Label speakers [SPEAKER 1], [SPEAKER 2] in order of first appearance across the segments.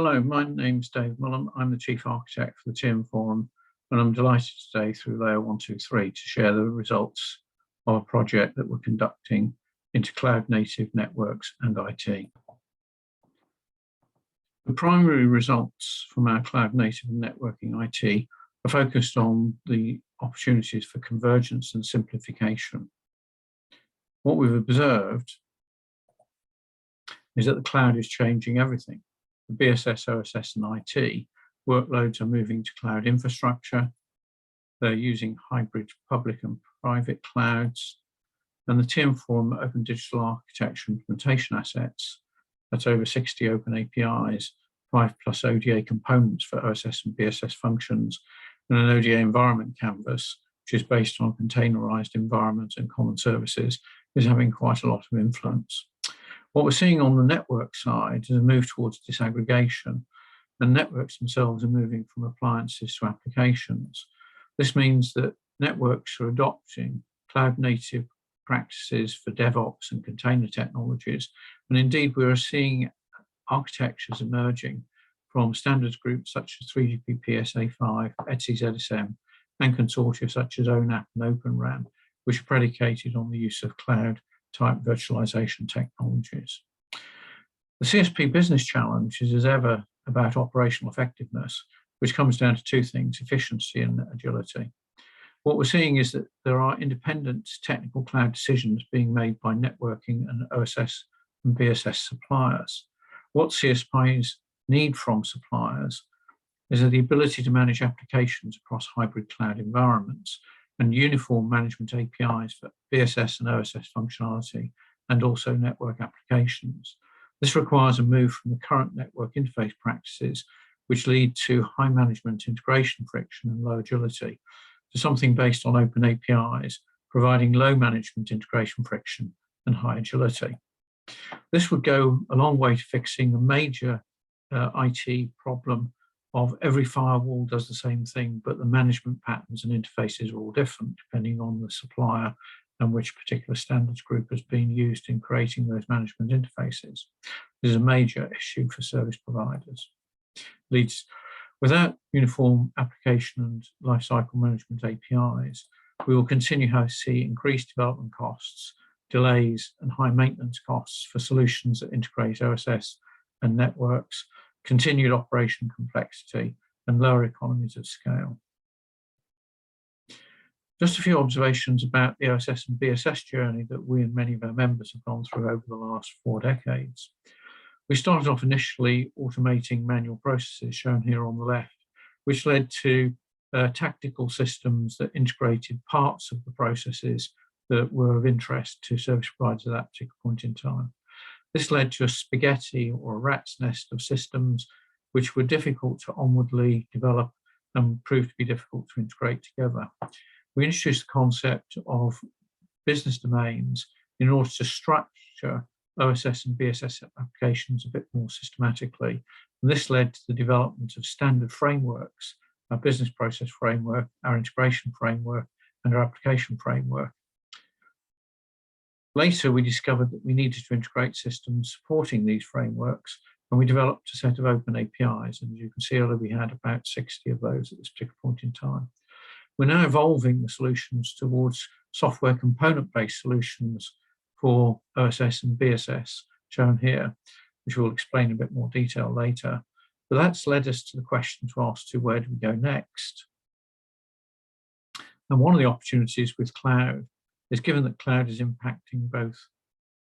[SPEAKER 1] Hello, my name's Dave Mulham. I'm the Chief Architect for the TM Forum, and I'm delighted today through Layer 123 to share the results of a project that we're conducting into cloud-native networks and IT. The primary results from our cloud-native and networking IT are focused on the opportunities for convergence and simplification. What we've observed is that the cloud is changing everything. The BSS, OSS and IT workloads are moving to cloud infrastructure. They're using hybrid public and private clouds. And the TM Forum Open Digital Architecture Implementation Assets, that's over 60 open APIs, 5+ ODA components for OSS and BSS functions, and an ODA environment canvas, which is based on containerized environments and common services, is having quite a lot of influence. What we're seeing on the network side is a move towards disaggregation, and networks themselves are moving from appliances to applications. This means that networks are adopting cloud-native practices for DevOps and container technologies, and indeed we are seeing architectures emerging from standards groups such as 3GPP SA5, ETSI ZSM, and consortia such as ONAP and Open RAN, which are predicated on the use of cloud-type virtualization technologies. The CSP Business challenge is, as ever, about operational effectiveness, which comes down to two things: efficiency and agility. What we're seeing is that there are independent technical cloud decisions being made by networking and OSS and BSS suppliers. What CSPs need from suppliers is the ability to manage applications across hybrid cloud environments and uniform management APIs for BSS and OSS functionality and also network applications. This requires a move from the current network interface practices, which lead to high management integration friction and low agility, to something based on open APIs, providing low management integration friction and high agility. This would go a long way to fixing the major IT problem of every firewall does the same thing, but the management patterns and interfaces are all different depending on the supplier and which particular standards group has been used in creating those management interfaces. This is a major issue for service providers. Without uniform application and lifecycle management APIs, we will continue to see increased development costs, delays, and high maintenance costs for solutions that integrate OSS and networks, continued operation complexity, and lower economies of scale. Just a few observations about the OSS and BSS journey that we and many of our members have gone through over the last 4 decades. We started off initially automating manual processes, shown here on the left, which led to tactical systems that integrated parts of the processes that were of interest to service providers at that particular point in time. This led to a spaghetti or a rat's nest of systems which were difficult to onwardly develop and proved to be difficult to integrate together. We introduced the concept of business domains in order to structure OSS and BSS applications a bit more systematically. And this led to the development of standard frameworks, our business process framework, our integration framework, and our application framework. Later, we discovered that we needed to integrate systems supporting these frameworks, and we developed a set of open APIs. And as you can see, we had about 60 of those at this particular point in time. We're now evolving the solutions towards software component-based solutions for OSS and BSS, shown here, which we'll explain in a bit more detail later. But that's led us to the question to ask where do we go next? And one of the opportunities with cloud is, given that cloud is impacting both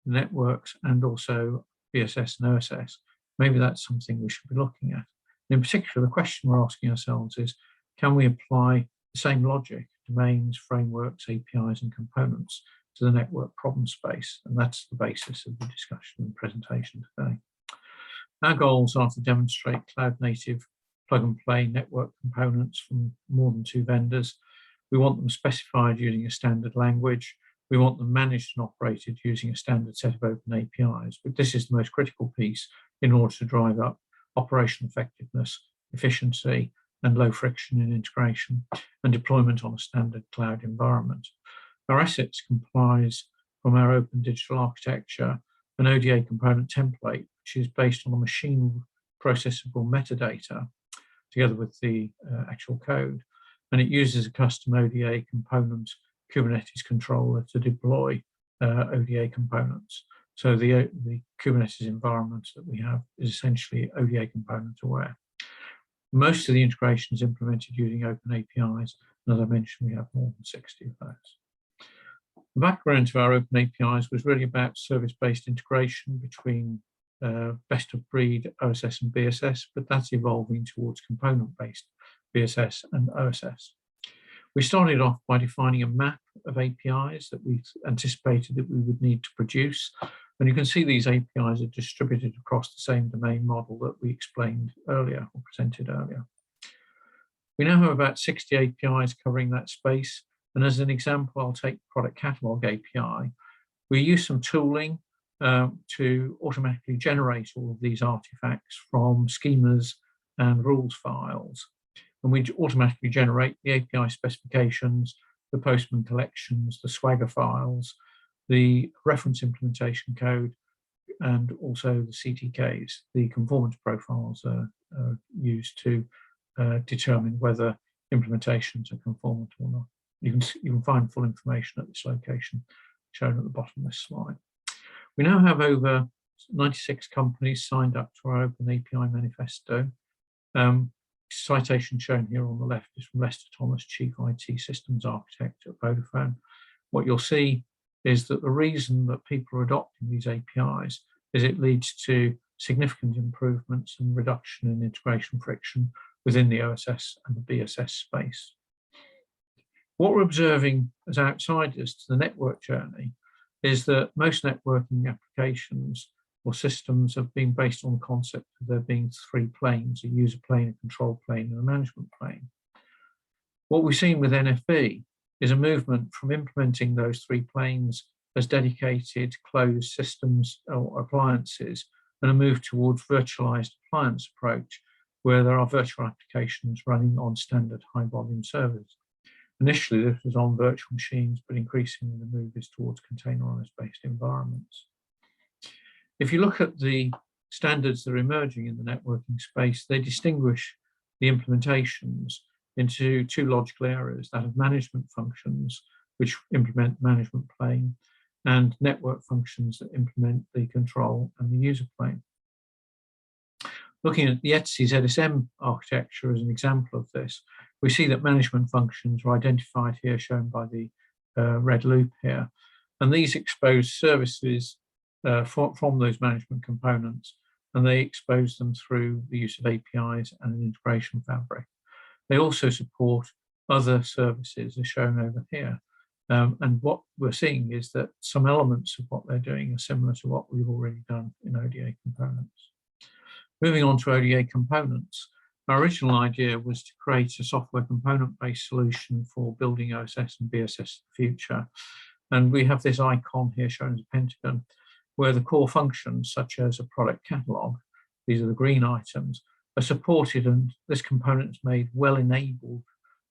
[SPEAKER 1] networks and also BSS and OSS, maybe that's something we should be looking at. And in particular, the question we're asking ourselves is, can we apply the same logic, domains, frameworks, APIs, and components to the network problem space? And that's the basis of the discussion and presentation today. Our goals are to demonstrate cloud-native plug-and-play network components from more than 2 vendors. We want them specified using a standard language. We want them managed and operated using a standard set of open APIs. But this is the most critical piece in order to drive up operational effectiveness, efficiency, and low friction in integration and deployment on a standard cloud environment. Our assets comprise, from our open digital architecture, an ODA component template, which is based on a machine processable metadata together with the actual code. And it uses a custom ODA component Kubernetes controller to deploy ODA components. So the Kubernetes environment that we have is essentially ODA component aware. Most of the integration is implemented using open APIs. And as I mentioned, we have more than 60 of those. The background to our open APIs was really about service-based integration between best of breed OSS and BSS, but that's evolving towards component-based BSS and OSS. We started off by defining a map of APIs that we anticipated that we would need to produce. And you can see these APIs are distributed across the same domain model that we explained earlier or presented earlier. We now have about 60 APIs covering that space. And as an example, I'll take product catalog API. We use some tooling to automatically generate all of these artifacts from schemas and rules files. And we automatically generate the API specifications, the Postman collections, the Swagger files, the reference implementation code, and also the CTKs. The conformance profiles are used to determine whether implementations are conformant or not. You can find full information at this location shown at the bottom of this slide. We now have over 96 companies signed up to our Open API Manifesto. Citation shown here on the left is from Lester Thomas, Chief IT Systems Architect at Vodafone. What you'll see is that the reason that people are adopting these APIs is it leads to significant improvements and reduction in integration friction within the OSS and the BSS space. What we're observing as outsiders to the network journey is that most networking applications or systems have been based on the concept of there being three planes, a user plane, a control plane, and a management plane. What we've seen with NFV is a movement from implementing those three planes as dedicated closed systems or appliances and a move towards virtualized appliance approach where there are virtual applications running on standard high volume servers. Initially, this was on virtual machines, but increasingly the move is towards containerized-based environments. If you look at the standards that are emerging in the networking space, they distinguish the implementations into two logical areas, that of management functions, which implement management plane, and network functions that implement the control and the user plane. Looking at the ETSI ZSM architecture as an example of this, we see that management functions are identified here, shown by the red loop here. And these expose services from those management components, and they expose them through the use of APIs and an integration fabric. They also support other services as shown over here. And what we're seeing is that some elements of what they're doing are similar to what we've already done in ODA components. Moving on to ODA components, our original idea was to create a software component-based solution for building OSS and BSS in the future. And we have this icon here shown as a pentagon, where the core functions, such as a product catalog, these are the green items, are supported, and this component is made well enabled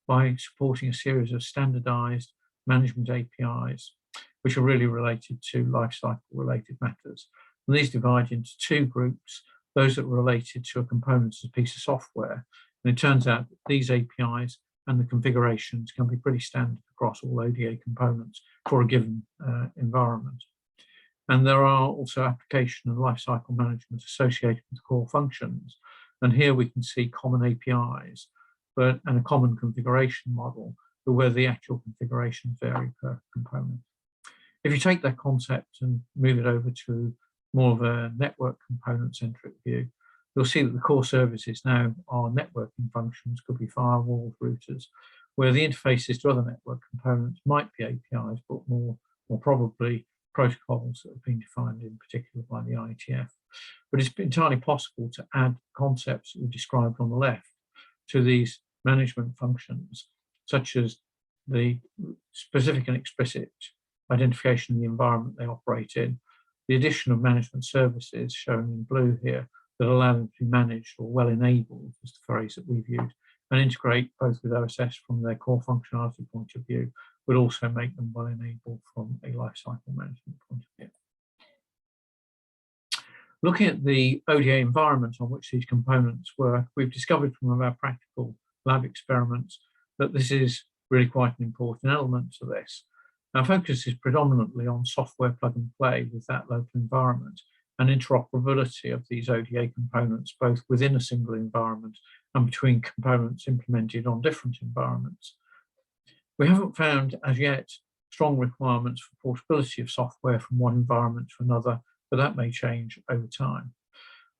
[SPEAKER 1] by supporting a series of standardized management APIs, which are really related to lifecycle related matters. And these divide into two groups, those that are related to a component as a piece of software. And it turns out that these APIs and the configurations can be pretty standard across all ODA components for a given environment. And there are also application and lifecycle management associated with core functions. And here we can see common APIs and a common configuration model, but where the actual configurations vary per component. If you take that concept and move it over to more of a network component-centric view, you'll see that the core services now are networking functions, could be firewalls, routers, where the interfaces to other network components might be APIs, but more probably protocols that have been defined in particular by the IETF. But it's entirely possible to add concepts that we described on the left to these management functions, such as the specific and explicit identification of the environment they operate in, the addition of management services shown in blue here that allow them to be managed or well enabled, is the phrase that we've used, and integrate both with OSS from their core functionality point of view, but also make them well enabled from a lifecycle management point of view. Looking at the ODA environment on which these components work, we've discovered from our practical lab experiments that this is really quite an important element to this. Our focus is predominantly on software plug and play with that local environment and interoperability of these ODA components, both within a single environment and between components implemented on different environments. We haven't found as yet strong requirements for portability of software from one environment to another, but that may change over time.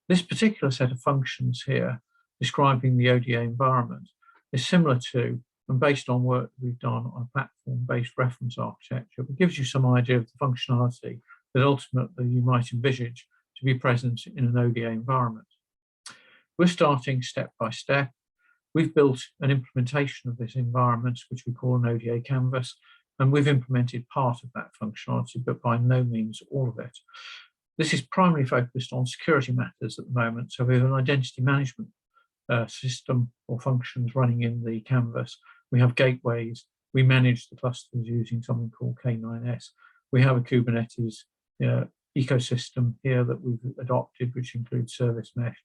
[SPEAKER 1] This particular set of functions here, describing the ODA environment, is similar to and based on work that we've done on a platform-based reference architecture, but gives you some idea of the functionality that ultimately you might envisage to be present in an ODA environment. We're starting step by step. We've built an implementation of this environment, which we call an ODA canvas, and we've implemented part of that functionality, but by no means all of it. This is primarily focused on security matters at the moment, so we have an identity management system or functions running in the canvas. We have gateways. We manage the clusters using something called K9S. We have a Kubernetes ecosystem here that we've adopted, which includes service mesh.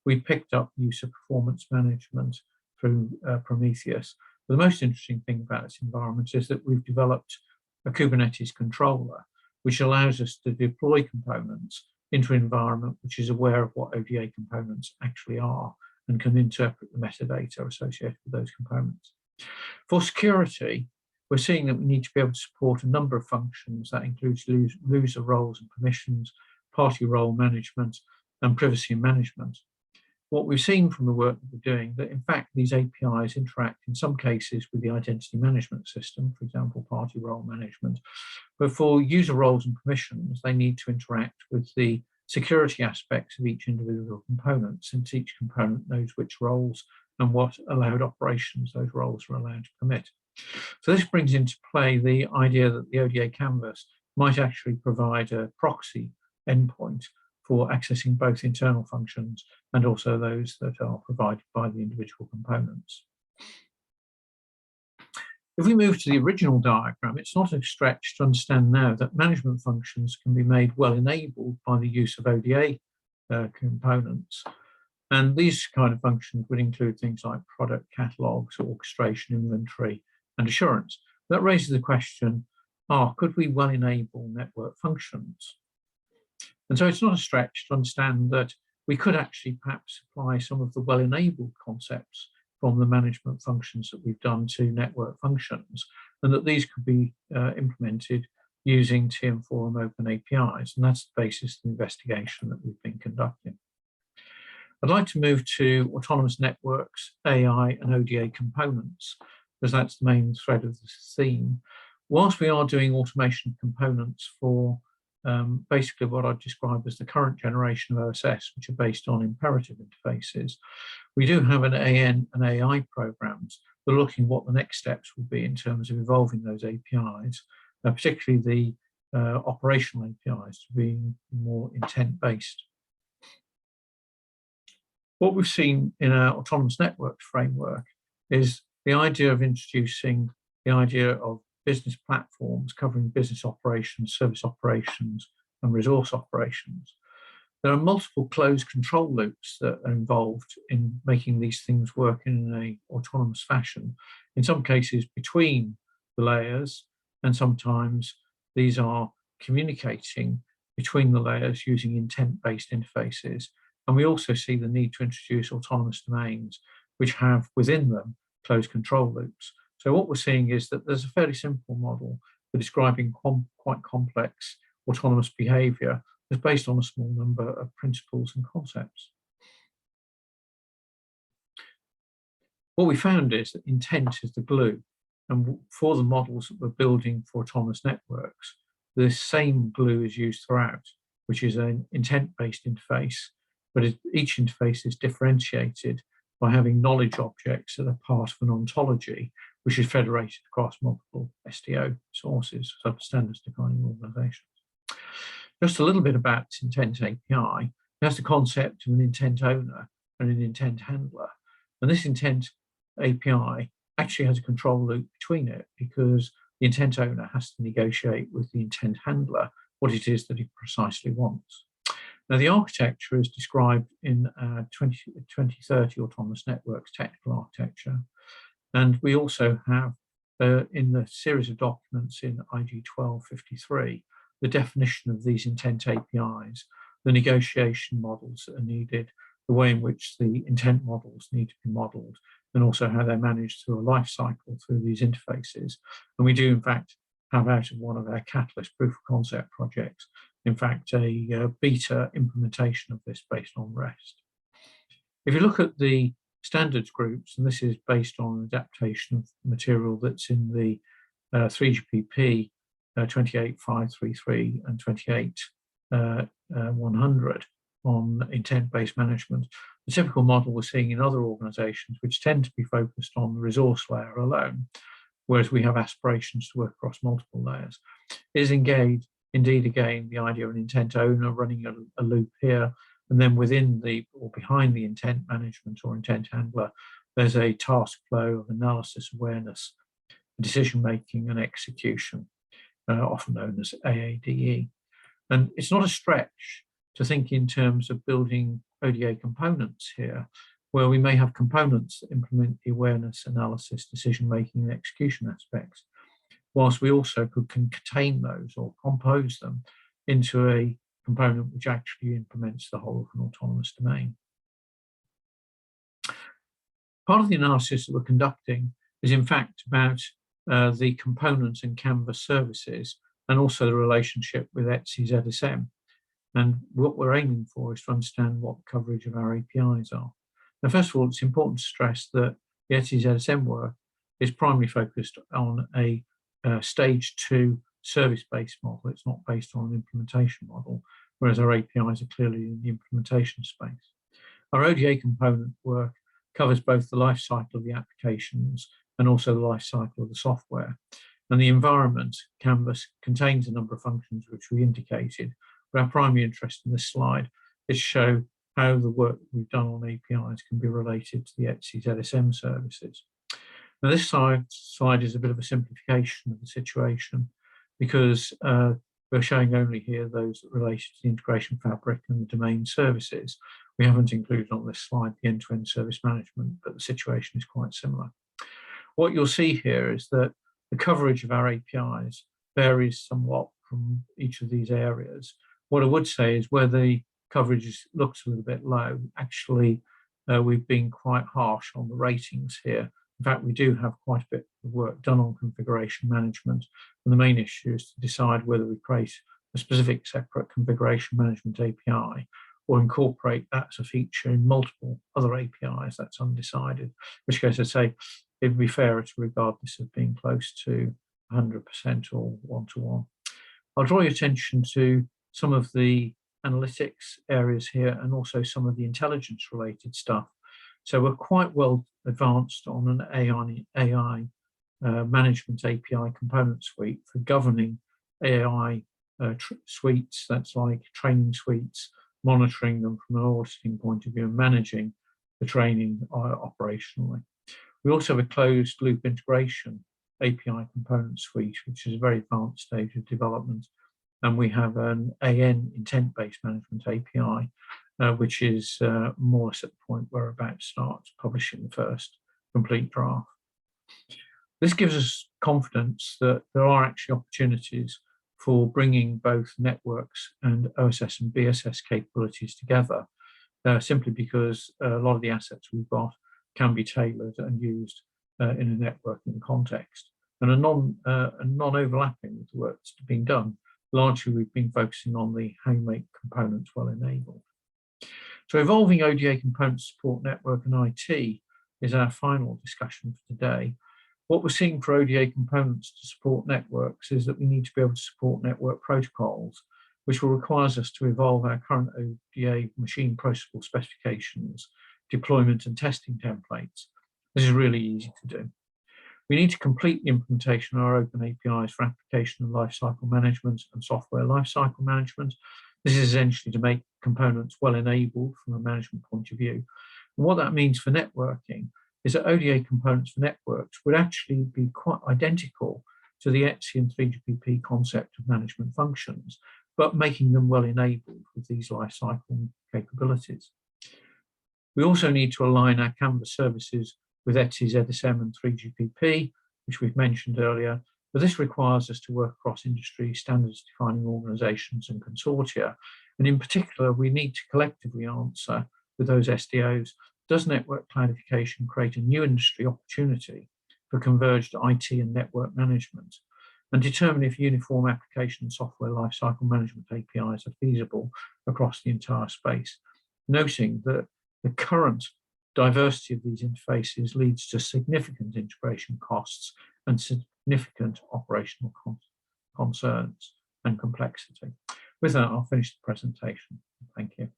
[SPEAKER 1] We picked up use of performance management through Prometheus. But the most interesting thing about this environment is that we've developed a Kubernetes controller, which allows us to deploy components into an environment which is aware of what ODA components actually are and can interpret the metadata associated with those components. For security, we're seeing that we need to be able to support a number of functions that includes user roles and permissions, party role management, and privacy management. What we've seen from the work that we're doing, that in fact these APIs interact in some cases with the identity management system, for example, party role management. But for user roles and permissions, they need to interact with the security aspects of each individual component, since each component knows which roles and what allowed operations those roles are allowed to permit. So this brings into play the idea that the ODA canvas might actually provide a proxy endpoint for accessing both internal functions and also those that are provided by the individual components. If we move to the original diagram, it's not a stretch to understand now that management functions can be made well enabled by the use of ODA components. And these kind of functions would include things like product catalogs, orchestration, inventory, and assurance. That raises the question, could we well enable network functions? And so it's not a stretch to understand that we could actually perhaps apply some of the well-enabled concepts from the management functions that we've done to network functions, and that these could be implemented using TM Forum open APIs. And that's the basis of the investigation that we've been conducting. I'd like to move to autonomous networks, AI, and ODA components, because that's the main thread of this theme. Whilst we are doing automation of components for basically what I'd describe as the current generation of OSS, which are based on imperative interfaces, we do have an AN and AI programs that are looking what the next steps will be in terms of evolving those APIs, particularly the operational APIs to being more intent-based. What we've seen in our autonomous networks framework is the idea of introducing the idea of business platforms covering business operations, service operations, and resource operations. There are multiple closed control loops that are involved in making these things work in an autonomous fashion, in some cases between the layers, and sometimes these are communicating between the layers using intent-based interfaces. And we also see the need to introduce autonomous domains, which have within them closed control loops. So what we're seeing is that there's a fairly simple model for describing quite complex autonomous behavior that's based on a small number of principles and concepts. What we found is that intent is the glue. And for the models that we're building for autonomous networks, the same glue is used throughout, which is an intent-based interface, but each interface is differentiated by having knowledge objects that are part of an ontology, which is federated across multiple SDO sources, standards defining organizations. Just a little bit about this intent API. It has the concept of an intent owner and an intent handler. And this intent API actually has a control loop between it, because the intent owner has to negotiate with the intent handler what it is that he precisely wants. Now, the architecture is described in 2030 Autonomous Networks Technical Architecture. And we also have in the series of documents in IG 1253, the definition of these intent APIs, the negotiation models that are needed, the way in which the intent models need to be modeled, and also how they're managed through a life cycle through these interfaces. And we do, in fact, have out of one of our Catalyst proof of concept projects, in fact, a beta implementation of this based on REST. If you look at the standards groups, and this is based on adaptation of material that's in the 3GPP 28533 and 28100 on intent-based management, the typical model we're seeing in other organizations, which tend to be focused on the resource layer alone, whereas we have aspirations to work across multiple layers, is indeed again the idea of an intent owner running a loop here, and then within the or behind the intent management or intent handler, there's a task flow of analysis, awareness, decision making, and execution, often known as AADE. And it's not a stretch to think in terms of building ODA components here, where we may have components that implement the awareness, analysis, decision making, and execution aspects, whilst we also could contain those or compose them into a component which actually implements the whole of an autonomous domain. Part of the analysis that we're conducting is in fact about the components and Canvas services, and also the relationship with ETSI ZSM. And what we're aiming for is to understand what the coverage of our APIs are. Now, first of all, it's important to stress that the ETSI ZSM work is primarily focused on a stage 2 service-based model. It's not based on an implementation model, whereas our APIs are clearly in the implementation space. Our ODA component work covers both the life cycle of the applications and also the life cycle of the software. And the environment, Canvas, contains a number of functions which we indicated, but our primary interest in this slide is to show how the work we've done on APIs can be related to the ETSI ZSM services. Now, this slide is a bit of a simplification of the situation, because we're showing only here those related to the integration fabric and the domain services. We haven't included on this slide the end-to-end service management, but the situation is quite similar. What you'll see here is that the coverage of our APIs varies somewhat from each of these areas. What I would say is where the coverage looks a little bit low, actually we've been quite harsh on the ratings here. In fact, we do have quite a bit of work done on configuration management, and the main issue is to decide whether we create a specific separate configuration management API or incorporate that as a feature in multiple other APIs. That's undecided, in which case I'd say it would be fairer to regard this as being close to 100% or one-to-one. I'll draw your attention to some of the analytics areas here and also some of the intelligence-related stuff. So we're quite well advanced on an AI management API component suite for governing AI suites, that's like training suites, monitoring them from an auditing point of view, and managing the training operationally. We also have a closed loop integration API component suite, which is a very advanced stage of development. And we have an AN intent-based management API, which is more or less at the point where we're about to start publishing the first complete draft. This gives us confidence that there are actually opportunities for bringing both networks and OSS and BSS capabilities together, simply because a lot of the assets we've got can be tailored and used in a networking context and are non-overlapping with the work that's being done. Largely, we've been focusing on the how you make components well enabled. So evolving ODA components support network and IT is our final discussion for today. What we're seeing for ODA components to support networks is that we need to be able to support network protocols, which will require us to evolve our current ODA machine processable specifications, deployment and testing templates. This is really easy to do. We need to complete the implementation of our open APIs for application and lifecycle management and software lifecycle management. This is essentially to make components well enabled from a management point of view. And what that means for networking is that ODA components for networks would actually be quite identical to the ETSI and 3GPP concept of management functions. but making them well enabled with these lifecycle capabilities. We also need to align our Canvas services with ETSI's EDISM and 3GPP, which we've mentioned earlier, but this requires us to work across industry standards defining organisations and consortia. And in particular, we need to collectively answer with those SDOs, does network cloudification create a new industry opportunity for converged IT and network management, and determine if uniform application and software lifecycle management APIs are feasible across the entire space, noting that the current diversity of these interfaces leads to significant integration costs and significant operational concerns and complexity. With that, I'll finish the presentation. Thank you.